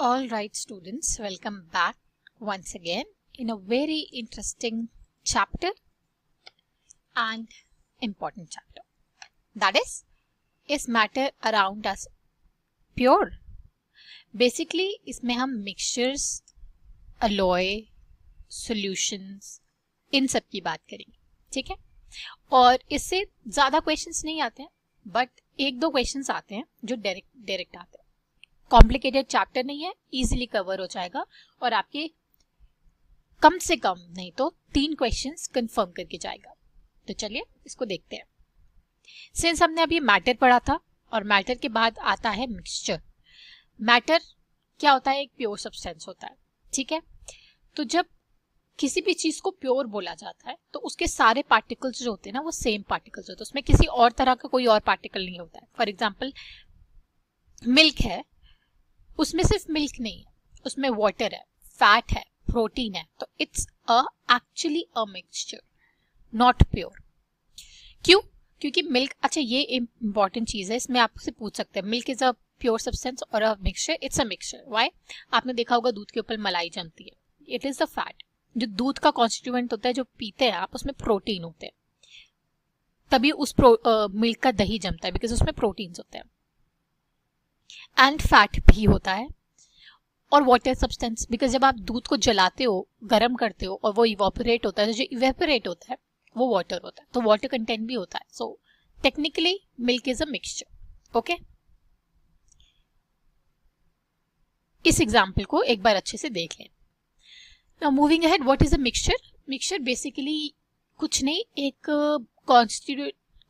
All right, students, welcome back once again in a very interesting chapter and important chapter. That is matter around us pure? Basically, इसमें हम mixtures, alloy, solutions इन सब की बात करेंगे, ठीक है? और इससे ज़्यादा क्वेश्चंस नहीं आते हैं, बट एक दो क्वेश्चंस आते हैं जो डायरेक्ट आते हैं. कॉम्प्लिकेटेड चैप्टर नहीं है, इजीली कवर हो जाएगा और आपके कम से कम नहीं तो 3 क्वेश्चंस कंफर्म करके जाएगा. तो चलिए इसको देखते हैं. सिंस हमने अभी मैटर पढ़ा था और मैटर के बाद आता है मिक्सचर. मैटर क्या होता है? एक प्योर सब्सटेंस होता है, ठीक है? तो जब किसी भी चीज को प्योर बोला जाता है तो उसके सारे पार्टिकल्स जो होते हैं ना वो सेम पार्टिकल्स होते हैं, उसमें किसी और तरह का कोई और पार्टिकल नहीं होता है. फॉर एग्जाम्पल मिल्क है, उसमें सिर्फ मिल्क नहीं है, उसमें वाटर है, फैट है, प्रोटीन है. तो it's actually a mixture, not pure. क्यों? क्योंकि मिल्क, अच्छा ये इंपॉर्टेंट चीज है, इसमें आपसे पूछ सकते हैं milk is a pure substance और a mixture? It's a mixture. Why? आपने देखा होगा दूध के ऊपर मलाई जमती है, इट इज द फैट. जो दूध का कॉन्स्टिट्यूएंट होता है जो पीते हैं आप, उसमें प्रोटीन होते हैं, तभी उस मिल्क का दही जमता है, बिकॉज उसमें प्रोटीन्स होते हैं. एंड फैट भी होता है. और वाटर सब्सटेंस, बिकॉज जब आप दूध को जलाते हो, गर्म करते हो और वो इवापोरेट होता है, तो जो इवेपोरेट होता है वो वाटर होता है, तो वाटर कंटेंट भी होता है. So technically milk is a mixture. Okay, इस एग्जाम्पल को एक बार अच्छे से देख लें. Now moving ahead, what is a mixture? Mixture basically कुछ नहीं, एक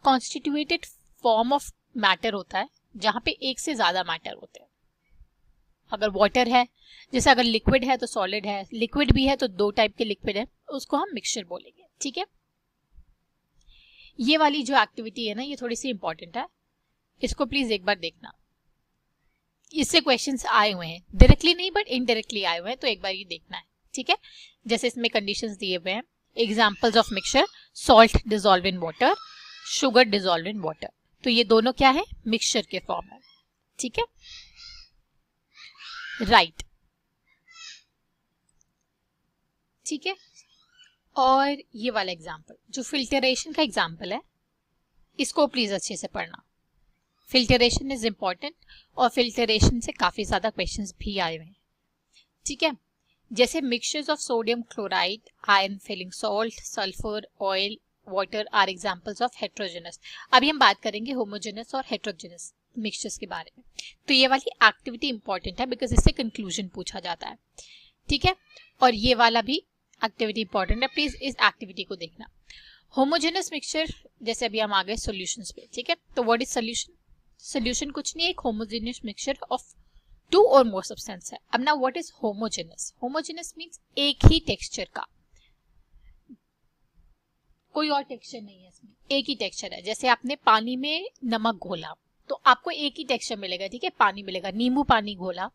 कॉन्स्टिट्यूएटेड फॉर्म ऑफ मैटर होता है जहां पे एक से ज्यादा मैटर होते हैं. अगर वाटर है, जैसे अगर लिक्विड है तो सॉलिड है, लिक्विड भी है तो 2 टाइप के लिक्विड है, उसको हम मिक्सचर बोलेंगे, ठीक है? ये वाली जो एक्टिविटी है ना, ये थोड़ी सी इंपॉर्टेंट है, इसको प्लीज एक बार देखना. इससे क्वेश्चंस आए हुए हैं, डायरेक्टली नहीं बट इनडायरेक्टली आए हुए हैं, तो एक बार ये देखना है, ठीक है? जैसे इसमें कंडीशंस दिए हुए हैं, examples of mixture: salt dissolve in water, sugar dissolve in water. तो ये दोनों क्या है? मिक्सचर के फॉर्म है, ठीक है? राइट, ठीक है. और ये वाला एग्जांपल जो फिल्टरेशन का एग्जांपल है, इसको प्लीज अच्छे से पढ़ना. फिल्टरेशन इज इंपॉर्टेंट और फिल्टरेशन से काफी ज्यादा क्वेश्चंस भी आए हुए हैं, ठीक है? जैसे mixtures of sodium chloride, iron filing salt, sulphur, oil, water are examples of heterogeneous. अभी हम बात करेंगे होमोजेनस और हेट्रोजेनस मिक्सचर्स के बारे में. तो ये वाली एक्टिविटी इंपॉर्टेंट है बिकॉज इससे कंक्लूजन पूछा जाता है, ठीक है? और ये वाला भी एक्टिविटी इंपॉर्टेंट है, प्लीज इस एक्टिविटी को देखना. होमोजेनस मिक्सचर, जैसे अभी हम आ गए सॉल्यूशंस पे, ठीक है? तो व्हाट इज सॉल्यूशन? सॉल्यूशन कुछ नहीं, एक होमोजेनस मिक्सचर ऑफ 2 और मोर सब्सटेंस है. अब ना what is homogeneous? Homogeneous means एक ही टेक्सचर का, कोई और टेक्सचर नहीं है इसमें, एक ही टेक्सचर है. जैसे आपने पानी में नमक घोला तो आपको एक ही टेक्सचर मिलेगा, ठीक है? पानी मिलेगा. नींबू पानी घोला,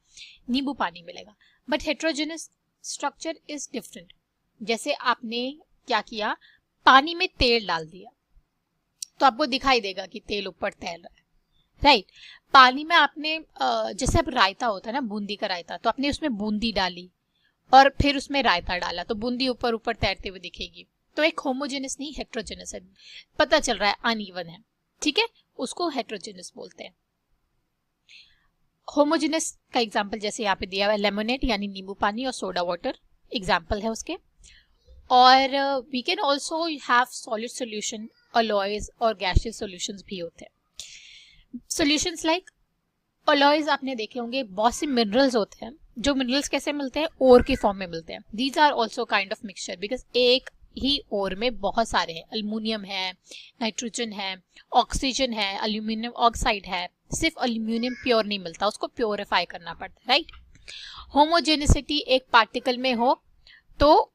नींबू पानी मिलेगा. But heterogeneous structure is different. जैसे आपने क्या किया, पानी में तेल डाल दिया तो आपको दिखाई देगा कि तेल ऊपर तैर रहा है, राइट? पानी में आपने जैसे अब रायता होता है ना, बूंदी का रायता, तो आपने उसमें बूंदी डाली और फिर उसमें रायता डाला तो बूंदी ऊपर ऊपर तैरते हुए दिखेगी. तो एक होमोजेनस नहीं, हेट्रोजेनस है. पता चल रहा है अनइवन है, ठीक है? उसको हेट्रोजेनस बोलते हैं. होमोजेनस का एग्जांपल जैसे यहाँ पे दिया हुआ है, लेमोनेड यानी नींबू पानी और सोडा वाटर एग्जांपल है उसके. और we can also have solid solution, alloys और गैसियस सॉल्यूशंस भी होते हैं. सॉल्यूशंस लाइक अलॉयज आपने देखे होंगे, बहुत से मिनरल्स होते हैं. जो मिनरल्स कैसे मिलते हैं? ओर के फॉर्म में मिलते हैं. These are also kind of mixture because एक ही ओर में बहुत सारे हैं. अल्युमिनियम है, नाइट्रोजन है, ऑक्सीजन है, अल्यूमिनियम ऑक्साइड है. सिर्फ अल्यूमिनियम प्योर नहीं मिलता, उसको प्योरीफाई करना पड़ता है, राइट? होमोजेनिसिटी एक पार्टिकल में हो तो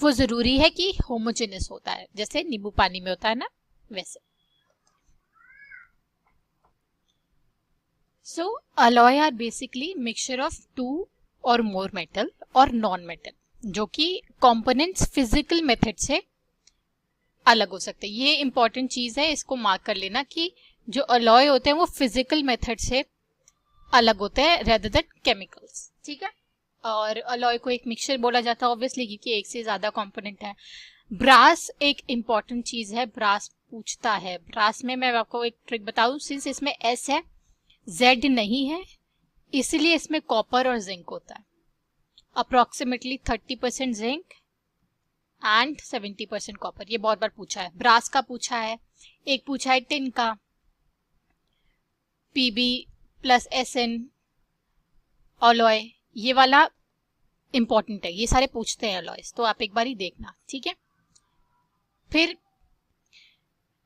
वो जरूरी है कि होमोजेनस होता है, जैसे नींबू पानी में होता है ना, वैसे. So alloy are basically mixture of 2 or more metal और नॉन मेटल, जो कि कंपोनेंट्स फिजिकल मेथड से अलग हो सकते हैं. ये इंपॉर्टेंट चीज है, इसको मार्क कर लेना कि जो अलॉय होते हैं वो फिजिकल मेथड से अलग होते हैं रेदर देन केमिकल्स, ठीक है। और अलॉय को एक मिक्सचर बोला जाता है ऑब्वियसली, क्योंकि एक से ज्यादा कंपोनेंट है। ब्रास एक इंपॉर्टेंट चीज है, ब्रास पूछता है। ब्रास में मैं आपको एक ट्रिक बताऊं, सिंस इसमें एस है, जेड नहीं है, इसलिए इसमें कॉपर और जिंक होता है। Approximately 30% zinc and 70% copper. ये बहुत बार पूछा है, ब्रास का पूछा है, एक पूछा है टिन का, Pb+SN अलॉय, ये वाला इंपॉर्टेंट है, ये सारे पूछते हैं अलॉयस, तो आप एक बार ही देखना, ठीक है। फिर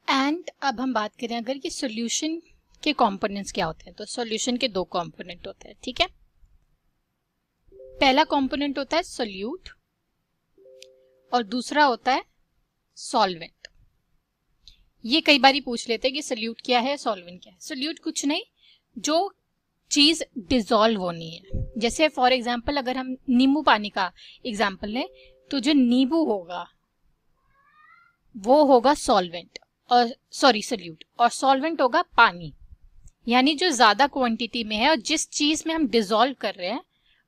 एंड अब हम बात करें अगर ये सॉल्यूशन के कंपोनेंट्स क्या होते हैं, तो सॉल्यूशन के दो कंपोनेंट होते हैं, ठीक है। पहला कंपोनेंट होता है सोल्यूट और दूसरा होता है सॉल्वेंट। ये कई बार ही पूछ लेते हैं कि सोल्यूट क्या है, सॉल्वेंट क्या है। सोल्यूट कुछ नहीं, जो चीज डिसॉल्व होनी है। जैसे फॉर एग्जांपल अगर हम नींबू पानी का एग्जांपल लें, तो जो नींबू होगा वो होगा सॉल्वेंट, और सॉरी सोल्यूट, और सॉल्वेंट होगा पानी। यानी जो ज्यादा क्वांटिटी में है और जिस चीज में हम डिसॉल्व कर रहे हैं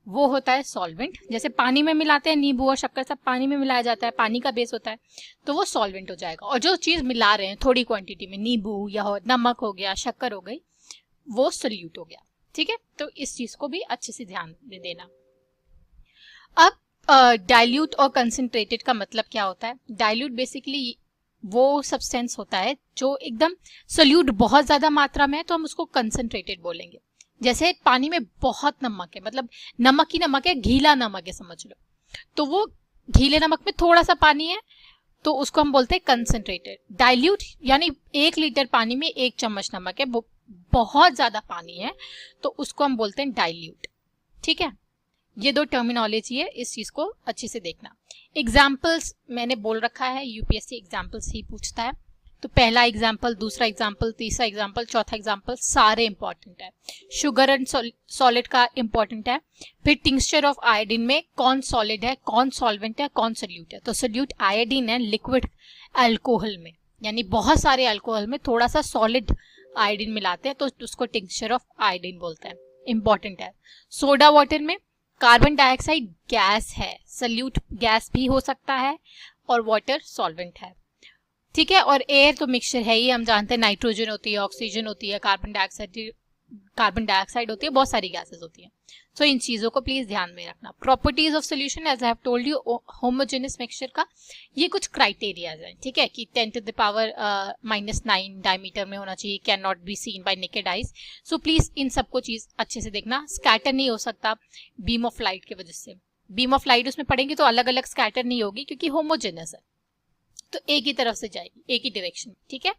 वो होता है सॉल्वेंट। जैसे पानी में मिलाते हैं, नींबू और शक्कर सब पानी में मिलाया जाता है, पानी का बेस होता है, तो वो सॉल्वेंट हो जाएगा। और जो चीज मिला रहे हैं थोड़ी क्वांटिटी में, नींबू या नमक हो गया, शक्कर हो गई, वो सोल्यूट हो गया, ठीक है। तो इस चीज को भी अच्छे से ध्यान दे देना। अब डाइल्यूट और कंसंट्रेटेड का मतलब क्या होता है। डाइल्यूट बेसिकली वो सब्सटेंस होता है जो एकदम सोल्यूट बहुत ज्यादा मात्रा में है, तो हम उसको कंसंट्रेटेड बोलेंगे। जैसे पानी में बहुत नमक है, मतलब नमक ही नमक है, गीला नमक है समझ लो, तो वो गीले नमक में थोड़ा सा पानी है, तो उसको हम बोलते हैं कंसंट्रेटेड। डाइल्यूट यानी 1 लीटर पानी में 1 चम्मच नमक है, बहुत ज्यादा पानी है, तो उसको हम बोलते हैं डाइल्यूट, ठीक है। ये दो टर्मिनोलॉजी है, इस चीज को अच्छे से देखना। एग्जाम्पल्स मैंने बोल रखा है, यूपीएससी एग्जाम्पल्स ही पूछता है, तो पहला एग्जाम्पल, दूसरा एग्जाम्पल, तीसरा एग्जाम्पल, चौथा एग्जाम्पल सारे इंपॉर्टेंट है। शुगर एंड सॉलिड का इंपॉर्टेंट है। फिर टिंक्चर ऑफ आयोडीन में कौन सॉलिड है, कौन सॉल्वेंट है, कौन सोल्यूट है। तो सोल्यूट आयोडीन है लिक्विड अल्कोहल में, यानी बहुत सारे अल्कोहल में थोड़ा सा सॉलिड आयोडीन मिलाते हैं, तो उसको टिंक्चर ऑफ आयोडीन बोलते हैं, इंपॉर्टेंट है। सोडा वाटर में कार्बन डाइऑक्साइड गैस है, सोल्यूट गैस भी हो सकता है, और वाटर सॉल्वेंट है, ठीक है। और एयर तो मिक्सचर है ही, हम जानते हैं नाइट्रोजन होती है, ऑक्सीजन होती है, कार्बन डाइऑक्साइड होती है, बहुत सारी गैसेस होती हैं। सो इन चीजों को प्लीज ध्यान में रखना। Properties of solution, as I have told you, homogeneous mixture का ये कुछ क्राइटेरियाज हैं, ठीक है, कि 10⁻⁻⁹ डायमीटर में होना चाहिए, can not be seen by naked eyes. So please इन सबको चीज अच्छे से देखना। स्कैटर नहीं हो सकता बीम ऑफ लाइट की वजह से, बीम ऑफ लाइट उसमें पड़ेंगे तो अलग अलग स्कैटर नहीं होगी, क्योंकि होमोजेनस है, तो एक ही तरफ से जाएगी, एक ही डायरेक्शन में, ठीक है।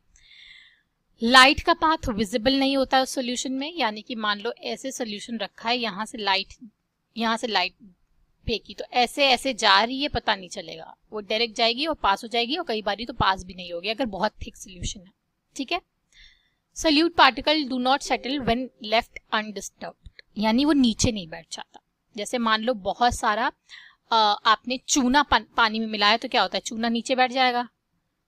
लाइट का पाथ विजिबल नहीं होता है सॉल्यूशन में, यानी कि मान लो ऐसे सॉल्यूशन रखा है, यहाँ से लाइट फेंकी, तो ऐसे ऐसे जा रही है, पता नहीं चलेगा, वो डायरेक्ट जाएगी और पास हो जाएगी, और कई बार तो पास भी नहीं होगी अगर बहुत थिक सॉल्यूशन है, ठीक है। Solute particle do not settle when left undisturbed, यानी वो नीचे नहीं बैठ जाता। जैसे मान लो बहुत सारा आपने चूना पानी में मिलाया, तो क्या होता है, चूना नीचे बैठ जाएगा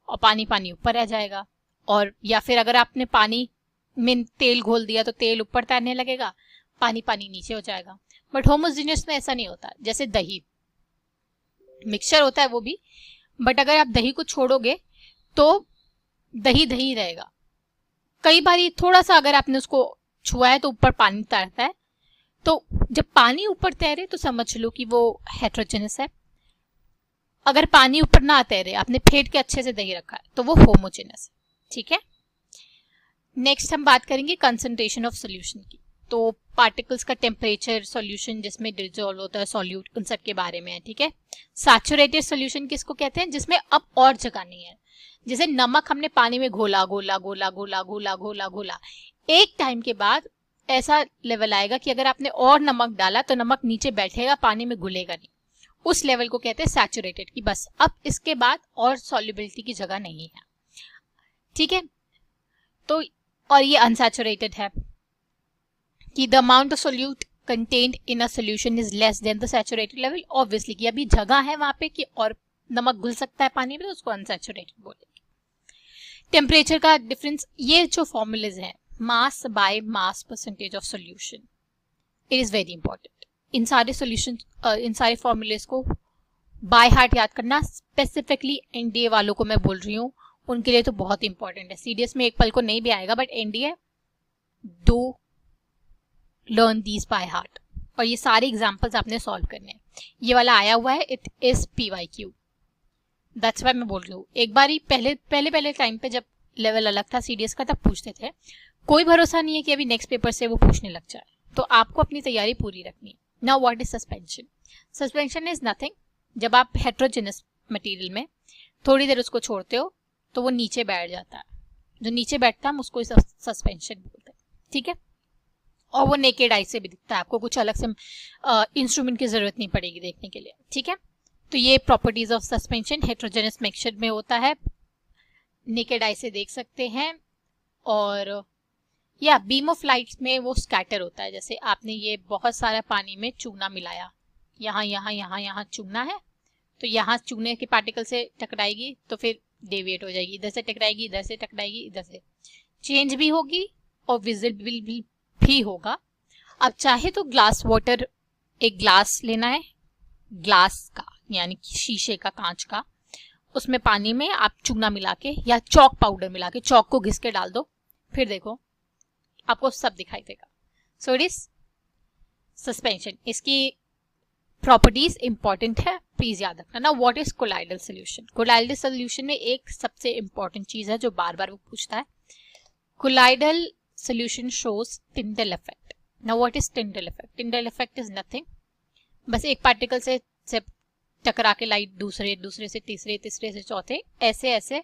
और पानी ऊपर आ जाएगा। और या फिर अगर आपने पानी में तेल घोल दिया तो तेल ऊपर तैरने लगेगा, पानी नीचे हो जाएगा। बट होमोजेनियस में ऐसा नहीं होता। जैसे दही मिक्सचर होता है वो भी, बट अगर आप दही को छोड़ोगे तो दही दही रहेगा। कई बार थोड़ा सा अगर आपने उसको छुआ है तो ऊपर पानी तैरता है, तो जब पानी ऊपर तैरे तो समझ लो कि वो हेटेरोजेनस है। अगर पानी ऊपर ना तैरे, आपने फेंट के अच्छे से दही रखा है, तो वो होमोजेनस है, ठीक है। नेक्स्ट हम बात करेंगे कंसंट्रेशन ऑफ सॉल्यूशन की। तो पार्टिकल्स का टेम्परेचर, सॉल्यूशन जिसमें डिसॉल्व होता है, सॉल्यूट, उन सब के बारे में है, ठीक है। सैचुरेटेड सॉल्यूशन किसको कहते हैं, जिसमें अब और जगह नहीं है। जैसे नमक हमने पानी में घोला घोला घोला घोला घोला घोला घोला, एक टाइम के बाद ऐसा लेवल आएगा कि अगर आपने और नमक डाला तो नमक नीचे बैठेगा, पानी में घुलेगा नहीं। उस लेवल को कहते हैं सैचुरेटेड, की बस अब इसके बाद और सॉल्युबिलिटी की जगह नहीं है, ठीक है। तो और ये अनसैचुरेटेड है कि the amount of solute contained in a solution is less than the saturated level. Obviously कि अभी जगह है वहां पे कि और नमक घुल सकता है पानी में, तो उसको अनसैचुरेटेड बोलेंगे। टेम्परेचर का डिफरेंस, ये जो फॉर्मूलेज हैं, mass by mass percentage of solution, it is very important. इन सारे सॉल्यूशन, इन सारे फॉर्मूलेस को बाय हार्ट याद करना, स्पेसिफिकली एनडीए वालों को मैं बोल रही हूँ, उनके लिए तो बहुत इंपॉर्टेंट है। सीडीएस में एक पल को नहीं भी आएगा, but NDA do learn these by heart. और ये सारे एग्जाम्पल्स आपने सॉल्व करने हैं। ये वाला आया हुआ है, it is PYQ, that's why मैं बोल रही हूँ। एक बार ही पहले टाइम पे जब लेवल अलग था सीडीएस का, तब पूछते थे। कोई भरोसा नहीं है कि अभी नेक्स्ट पेपर से वो पूछने लग जाए, तो आपको अपनी तैयारी पूरी रखनी है। Now what is suspension? Suspension is nothing, जब आप हेट्रोजेनस मटेरियल में थोड़ी देर उसको छोड़ते हो तो वो नीचे बैठ जाता है। जो नीचे बैठता है हम उसको सस्पेंशन बोलते हैं, ठीक है। और वो नेकेड आई से भी दिखता है, आपको कुछ अलग से इंस्ट्रूमेंट की जरूरत नहीं पड़ेगी देखने के लिए, ठीक है। तो ये properties of suspension heterogeneous mixture में होता है, नेकेड आई से देख सकते हैं। और या बीम ऑफ लाइट में वो स्कैटर होता है। जैसे आपने ये बहुत सारा पानी में चूना मिलाया, यहाँ यहाँ यहाँ यहाँ चूना है, तो यहाँ चूने के पार्टिकल से टकराएगी तो फिर डेविएट हो जाएगी, इधर से टकराएगी, इधर से टकराएगी, इधर से चेंज भी होगी और विजिबल भी होगा। अब चाहे तो ग्लास वाटर, एक ग्लास लेना है, ग्लास का यानी कि शीशे का, कांच का, उसमें पानी में आप चूना मिला के या चौक पाउडर मिला के चौक को घिस के डाल दो, फिर देखो आपको सब दिखाई देगा। So it is suspension. इसकी प्रॉपर्टीज इंपॉर्टेंट है, प्लीज याद रखना। ना what is colloidal solution? Colloidal solution में एक सबसे इंपॉर्टेंट चीज है जो बार बार वो पूछता है। Colloidal solution shows Tyndall effect. Now what is Tyndall effect? Tyndall effect is nothing, बस एक पार्टिकल से टकरा के लाइट दूसरे से तीसरे, तीसरे से चौथे, ऐसे ऐसे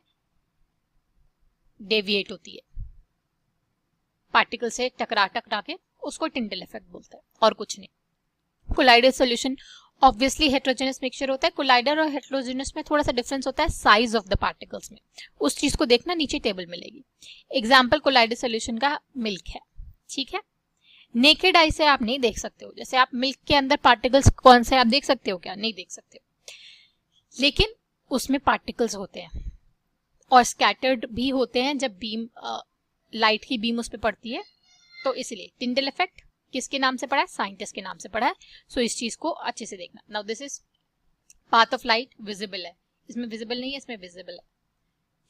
डेविएट होती है पार्टिकल से टकरा के, उसको टिंडल इफेक्ट बोलते हैं, और कुछ नहीं। Colloidal solution obviously heterogeneous mixture होता है। कोलाइडल और हेट्रोजेनस में थोड़ा सा डिफरेंस होता है साइज ऑफ द पार्टिकल्स में, उस चीज को देखना, नीचे टेबल मिलेगी। एग्जाम्पल कोलाइडल सॉल्यूशन का मिल्क है, ठीक है। नेकेड आई से आप नहीं देख सकते हो, जैसे आप मिल्क के अंदर पार्टिकल्स कौन से आप देख सकते हो क्या? नहीं देख सकते हो, लेकिन उसमें पार्टिकल्स होते हैं और स्कैटर्ड भी होते हैं जब बीम, लाइट की बीम उस पर पड़ती है। तो इसलिए टिंडल इफेक्ट किसके नाम से पढ़ा है? साइंटिस्ट के नाम से पढ़ा है। सो इस चीज को अच्छे से देखना। Now this is path of light, visible है, इसमें विजिबल नहीं है, इसमें विजिबल है,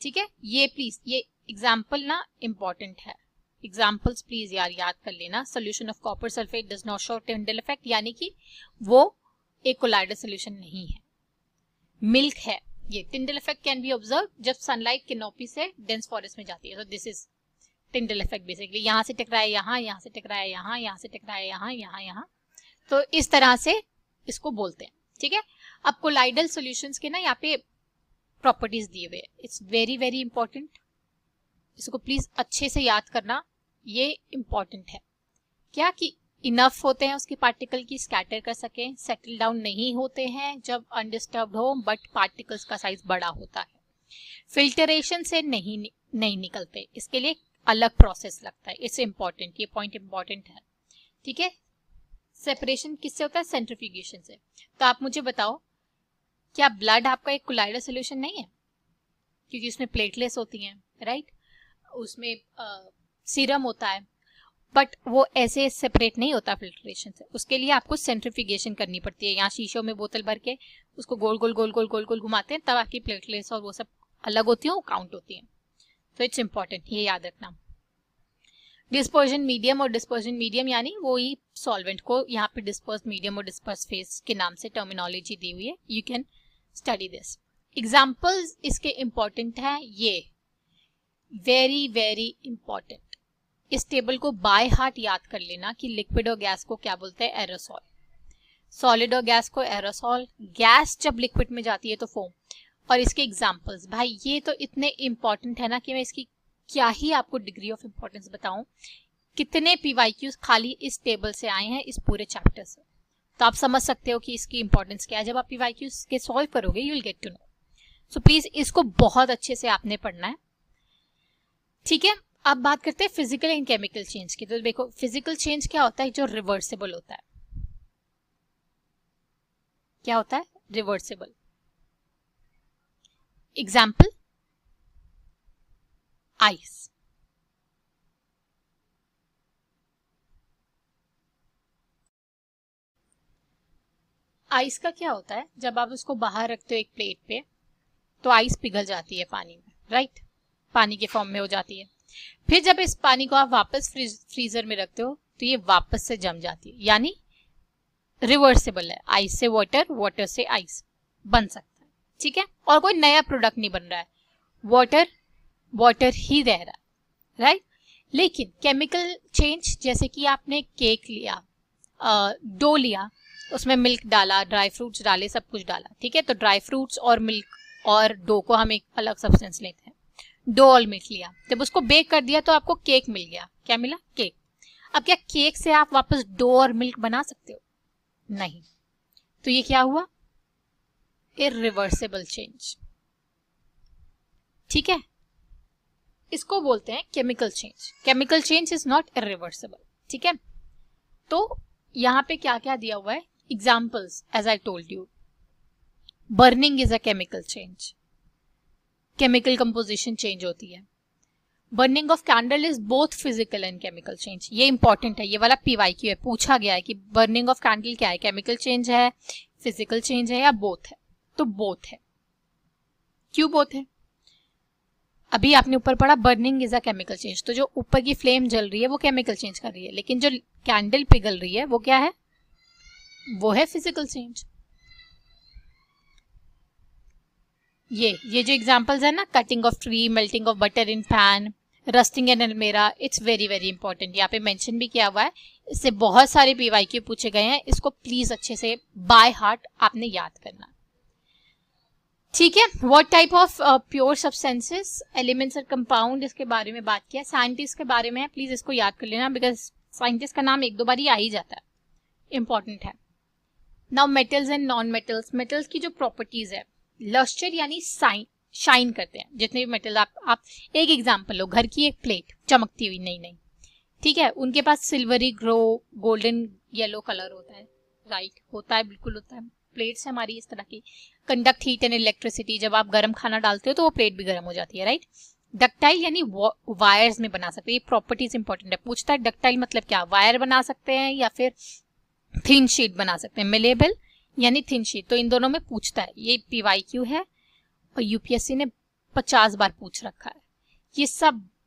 ठीक है। ये प्लीज, ये एग्जाम्पल ना इंपॉर्टेंट है, एग्जाम्पल्स प्लीज याद कर लेना। Solution of copper sulphate does not show Tyndall effect, यानी कि वो एक कोलाइडल सोल्यूशन नहीं है। मिल्क है, ये Tyndall effect can be observe जब सनलाइट कैनोपी से डेंस फॉरेस्ट में जाती है। So this is Tyndall effect basically. यहाँ से टकराए यहाँ, यहाँ से टकराए यहाँ, यहाँ से टकराए यहाँ, यहाँ यहाँ, तो इस तरह से इसको बोलते हैं, ठीक है। अब कोलाइडल सॉल्यूशंस के ना यहाँ पे प्रॉपर्टीज दिए हुए, इट्स वेरी वेरी इंपॉर्टेंट, इसको प्लीज अच्छे से याद करना। ये इंपॉर्टेंट है क्या कि इनफ होते हैं उसके पार्टिकल की स्कैटर कर सके, सेटल डाउन नहीं होते हैं जब अनडिस्टर्ब्ड हो, बट पार्टिकल्स का साइज बड़ा होता है, फिल्टरेशन से नहीं निकलते, इसके लिए अलग प्रोसेस लगता है। इट्स इंपॉर्टेंट, ये पॉइंट इंपॉर्टेंट है, ठीक है। सेपरेशन किससे होता है? सेंट्रीफ्यूगेशन से। तो आप मुझे बताओ, क्या ब्लड आपका एक कोलाइडल सॉल्यूशन नहीं है? क्योंकि उसमें प्लेटलेट्स होती हैं, राइट, उसमें सीरम होता है, बट वो ऐसे सेपरेट नहीं होता फिल्ट्रेशन से, उसके लिए आपको सेंट्रीफ्यूगेशन करनी पड़ती है। यहाँ शीशों में बोतल भर के उसको गोल गोल गोल गोल गोल गोल घुमाते हैं, तब आपकी प्लेटलेट्स और वो सब अलग होती हैं, वो काउंट होती हैं। तो इट्स इंपॉर्टेंट, ये याद रखना। डिस्पर्जन मीडियम और डिस्पर्जन मीडियम यानी वो ही सॉल्वेंट को यहाँ पे डिस्पर्स मीडियम और डिस्पर्स फेज के नाम से टर्मिनोलॉजी दी हुई है, you can study this. Examples इसके इंपॉर्टेंट है, ये वेरी वेरी इंपॉर्टेंट। इस टेबल को बाय हार्ट याद कर लेना कि लिक्विड और गैस को क्या बोलते हैं? एरोसॉल। सॉलिड और गैस को एरोसॉल, गैस जब लिक्विड में जाती है तो फोम। और इसके एग्जाम्पल्स, भाई ये तो इतने इंपॉर्टेंट है ना कि मैं इसकी क्या ही आपको डिग्री ऑफ इंपॉर्टेंस बताऊं। कितने PYQs खाली इस टेबल से आए हैं इस पूरे चैप्टर से, तो आप समझ सकते हो कि इसकी इंपॉर्टेंस क्या है। जब आप PYQs के सॉल्व करोगे you will get to know. So please इसको बहुत अच्छे से आपने पढ़ना है, ठीक है। अब बात करते हैं फिजिकल एंड केमिकल चेंज की। तो देखो फिजिकल चेंज क्या होता है? जो रिवर्सिबल होता है। क्या होता है? रिवर्सिबल। एग्जाम्पल, आइस, आइस का क्या होता है, जब आप उसको बाहर रखते हो एक प्लेट पे तो आइस पिघल जाती है पानी में, राइट, पानी के फॉर्म में हो जाती है। फिर जब इस पानी को आप वापस फ्रीजर में रखते हो तो ये वापस से जम जाती है, यानी रिवर्सिबल है, आइस से वाटर, वाटर से आइस बन सकता है, ठीक है। और कोई नया प्रोडक्ट नहीं बन रहा है, वाटर वाटर ही रह रहा है, राइट। लेकिन केमिकल चेंज, जैसे कि आपने केक लिया, डो लिया, उसमें मिल्क डाला, ड्राई फ्रूट्स डाले, सब कुछ डाला, ठीक है। तो ड्राई फ्रूट्स और मिल्क और डो को हम एक अलग सब्सटेंस लेते हैं। डो और मिल्क लिया, जब उसको बेक कर दिया तो आपको केक मिल गया। क्या मिला? केक। अब क्या केक से आप वापस डो और मिल्क बना सकते हो? नहीं। तो ये क्या हुआ? इरिवर्सिबल चेंज, ठीक है। इसको बोलते हैं chemical change. Chemical change is not irreversible, ठीक है। तो यहां पे क्या क्या दिया हुआ है? Examples, as I told you, burning is a chemical change, chemical composition change होती है। Burning of candle is both physical and chemical change. ये इंपॉर्टेंट है, ये वाला पीवाईक्यू है, पूछा गया है कि बर्निंग ऑफ कैंडल क्या है, केमिकल चेंज है, फिजिकल चेंज है या बोथ है? तो बोथ है। क्यों बोथ है? अभी आपने ऊपर पढ़ा burning is a chemical change, तो जो ऊपर की फ्लेम जल रही है वो केमिकल चेंज कर रही है, लेकिन जो कैंडल पिघल रही है वो क्या है? वो है फिजिकल चेंज। ये जो एग्जांपल्स है ना, cutting of tree, melting of butter in pan, rusting an अलमेरा, इट्स वेरी वेरी इंपॉर्टेंट। यहाँ पे मेंशन भी किया हुआ है, इससे बहुत सारे पीवाईक्यू पूछे गए हैं, इसको प्लीज अच्छे से बाय हार्ट आपने याद करना, ठीक है। What type of pure substances, elements और कंपाउंड, इसके बारे में बात किया। साइंटिस्ट के बारे में प्लीज इसको याद कर लेना, बिकॉज साइंटिस्ट का नाम एक दो बार ही आ ही जाता है, इंपॉर्टेंट है। Now metals and non metals. Metals की जो प्रॉपर्टीज है, लस्टर यानी शाइन करते हैं जितने भी मेटल। आप एक एग्जांपल लो, घर की एक प्लेट चमकती हुई, नहीं, ठीक है, उनके पास silvery grow golden yellow colour होता है, राइट, होता है, बिल्कुल होता है। प्लेट्स हमारी इस तरह की। कंडक्ट हीट एंड इलेक्ट्रिसिटी, जब आप गर्म खाना डालते हो तो वो प्लेट भी गर्म हो जाती है, राइट। डक्टाइल यानी वायर्स में बना सकते हैं, ये प्रॉपर्टीज इंपॉर्टेंट है। पूछता है डक्टाइल मतलब क्या, वायर बना सकते हैं या फिर थिन शीट बना सकते हैं। मेलेबल यानी थिन शीट, तो इन दोनों में पूछता है। ये पीवाईक्यू है और यूपीएससी ने 50 बार पूछ रखा है।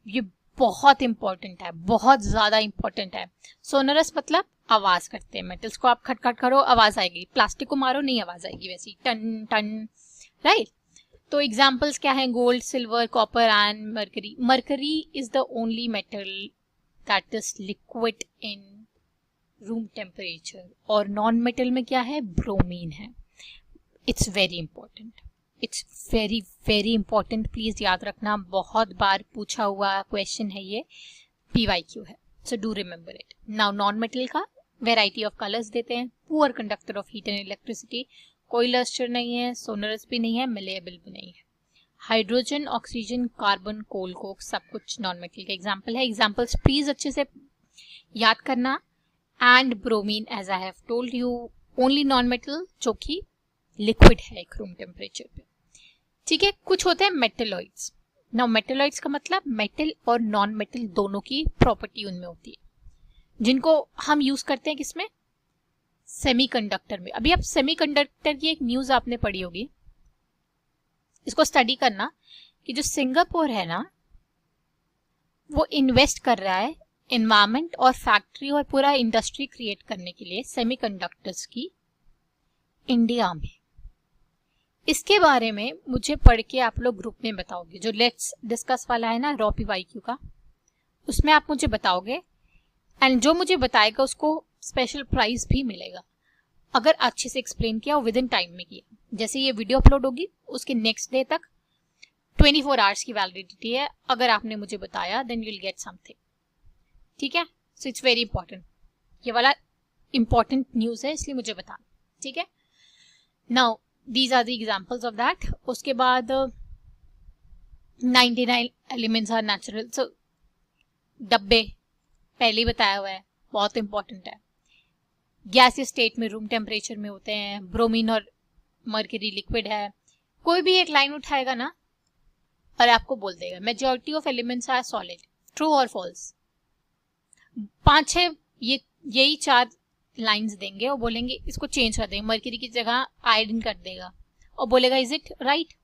ये बहुत इंपॉर्टेंट है, बहुत ज्यादा इंपॉर्टेंट है। सोनरस मतलब आवाज करते हैं, मेटल्स को आप खटखट करो आवाज आएगी, प्लास्टिक को मारो नहीं आवाज आएगी वैसी, टन टन, राइट। तो एग्जांपल्स क्या है? Gold, silver, copper and mercury. Mercury is the only metal that is liquid in room temperature. और नॉन मेटल में क्या है? ब्रोमीन है। It's very important, it's very very important, please याद रखना, बहुत बार पूछा हुआ क्वेश्चन है ये, पीवाईक्यू है, so do remember it. Now non metal का वेराइटी ऑफ कलर्स देते हैं। Poor conductor of heat and electricity, कोई लस्टर नहीं है, सोनरस भी नहीं है, मलेबल भी नहीं है। Hydrogen, oxygen, carbon, coal, coke, सब कुछ नॉन मेटल के एग्जाम्पल है। एग्जाम्पल्स प्लीज अच्छे से याद करना। And bromine, as I have told you, only non metal जो कि लिक्विड है एक रूम टेम्परेचर पे, ठीक है। कुछ होते हैं मेटेलॉइड्स। नाउ मेटेलॉइड्स का मतलब मेटल और नॉन मेटल दोनों की प्रॉपर्टी उनमें होती है, जिनको हम यूज करते हैं किसमें? सेमीकंडक्टर में। अभी आप सेमीकंडक्टर की एक न्यूज आपने पढ़ी होगी, इसको स्टडी करना कि जो सिंगापुर है ना, वो इन्वेस्ट कर रहा है एनवायरमेंट और फैक्ट्री और पूरा इंडस्ट्री क्रिएट करने के लिए सेमीकंडक्टर्स की इंडिया में। इसके बारे में मुझे पढ़ के आप लोग ग्रुप में बताओगे, जो लेट्स डिस्कस वाला है ना रॉ पीवाईक्यू का, उसमें आप मुझे बताओगे, एंड जो मुझे बताएगा उसको स्पेशल प्राइज भी मिलेगा अगर अच्छे से एक्सप्लेन किया और विद इन टाइम में किया। जैसे ये वीडियो अपलोड होगी उसके नेक्स्ट डे तक 24 आवर्स की वैलिडिटी है, अगर आपने मुझे बताया then you will get something, ठीक है। सो इट्स वेरी इंपॉर्टेंट, ये वाला इंपॉर्टेंट न्यूज है इसलिए मुझे बताना, ठीक है। Now these are the examples of that. उसके बाद 99 एलिमेंट्स आर नेचुरल, सो डब्बे पहले ही बताया हुआ है, बहुत इंपॉर्टेंट है। गैसीय स्टेट में रूम टेम्परेचर में होते हैं। ब्रोमीन और मर्क्यूरी लिक्विड है। कोई भी एक लाइन उठाएगा ना और आपको बोल देगा majority of elements are solid, true और फॉल्स। 5-6 यही 4 लाइंस देंगे और बोलेंगे इसको चेंज कर देंगे, मर्क्यूरी की जगह आयोडीन कर देगा और बोलेगा इज इट राइट।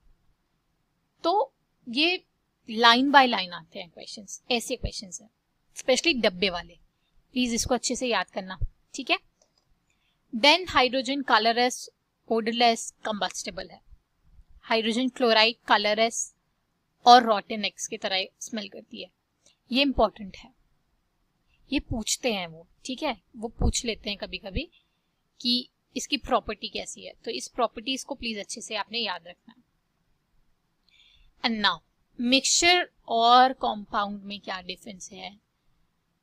तो ये लाइन बाय लाइन आते हैं क्वेश्चंस, ऐसे क्वेश्चंस हैं, स्पेशली डब्बे वाले। प्लीज इसको अच्छे से याद करना, ठीक है। Then hydrogen colourless, odourless, combustible है। हाइड्रोजन क्लोराइड कलरलेस और रॉटन एग्स की तरह स्मेल करती है। ये इंपॉर्टेंट है, ये पूछते हैं वो, ठीक है, वो पूछ लेते हैं कभी कभी कि इसकी प्रॉपर्टी कैसी है, तो इस प्रॉपर्टीज को प्लीज अच्छे से आपने याद रखना है। एंड नाउ मिक्सचर और कंपाउंड में क्या डिफरेंस है,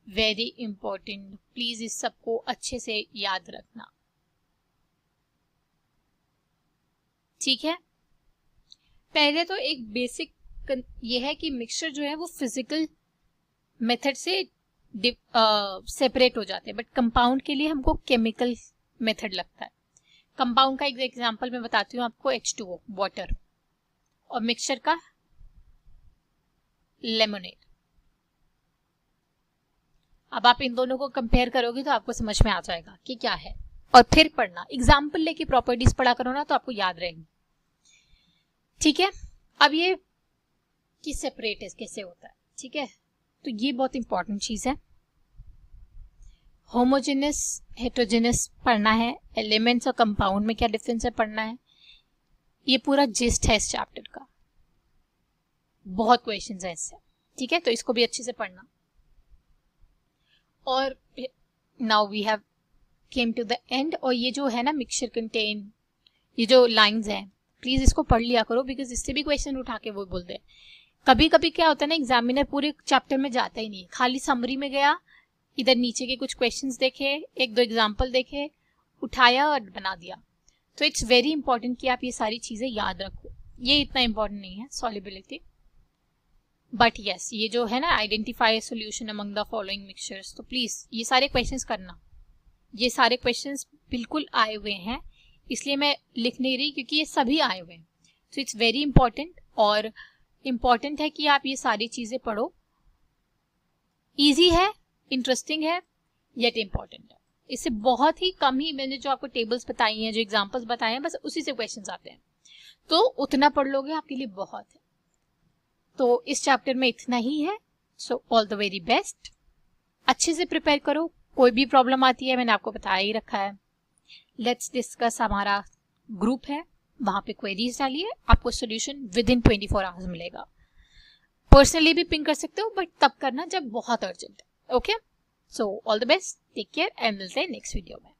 वेरी इंपॉर्टेंट, प्लीज इस सबको अच्छे से याद रखना, ठीक है। पहले तो एक बेसिक ये है कि मिक्सचर जो है वो फिजिकल मेथड से सेपरेट हो जाते हैं, बट कंपाउंड के लिए हमको केमिकल मेथड लगता है। कंपाउंड का एक एग्जांपल मैं बताती हूँ आपको, H2O वाटर, और मिक्सचर का लेमोनेड। अब आप इन दोनों को कंपेयर करोगे तो आपको समझ में आ जाएगा कि क्या है, और फिर पढ़ना, एग्जाम्पल लेके प्रॉपर्टीज पढ़ा करो ना तो आपको याद रहेगी, ठीक है। अब ये कि सेपरेट कैसे होता है, ठीक है, तो ये बहुत इंपॉर्टेंट चीज है। होमोजेनस हेटेरोजेनस पढ़ना है, एलिमेंट्स और कंपाउंड में क्या डिफरेंस है पढ़ना है। ये पूरा जिस्ट है इस चैप्टर का, बहुत क्वेश्चंस है इससे, ठीक है, तो इसको भी अच्छे से पढ़ना। और now we have came to the end, और ये जो है ना मिक्सचर कंटेन, ये जो लाइंस हैं प्लीज इसको पढ़ लिया करो, बिकॉज इससे भी क्वेश्चन उठा के वो बोलते हैं। कभी कभी क्या होता है ना, एग्जामिनर पूरे चैप्टर में जाता ही नहीं, खाली समरी में गया, इधर नीचे के कुछ क्वेश्चंस देखे, एक दो एग्जाम्पल देखे, उठाया और बना दिया। तो इट्स वेरी इंपॉर्टेंट कि आप ये सारी चीजें याद रखो। ये इतना इंपॉर्टेंट नहीं है सॉल्युबिलिटी, बट यस ये जो है ना identify solution among the following mixtures, तो प्लीज ये सारे क्वेश्चंस करना। ये सारे क्वेश्चंस बिल्कुल आए हुए हैं, इसलिए मैं लिख नहीं रही क्योंकि ये सभी आए हुए हैं। तो इट्स वेरी इंपॉर्टेंट, और इम्पॉर्टेंट है कि आप ये सारी चीजें पढ़ो। इजी है, इंटरेस्टिंग है, येट इम्पॉर्टेंट है। इससे बहुत ही कम ही मैंने जो आपको टेबल्स बताई हैं, जो एग्जांपल्स बताए हैं, बस उसी से क्वेश्चंस आते हैं, तो उतना पढ़ लोगे आपके लिए बहुत है। तो इस चैप्टर में इतना ही है। सो ऑल द वेरी बेस्ट, अच्छे से प्रिपेयर करो। कोई भी प्रॉब्लम आती है मैंने आपको बताया ही रखा है। लेट्स डिस्कस हमारा ग्रुप है, वहां पे क्वेरीज डालिए, आपको सोल्यूशन विद इन 24 आवर्स मिलेगा। पर्सनली भी पिंग कर सकते हो, बट तब करना जब बहुत अर्जेंट है। Okay, so all the best, take care and मिलते हैं नेक्स्ट वीडियो में।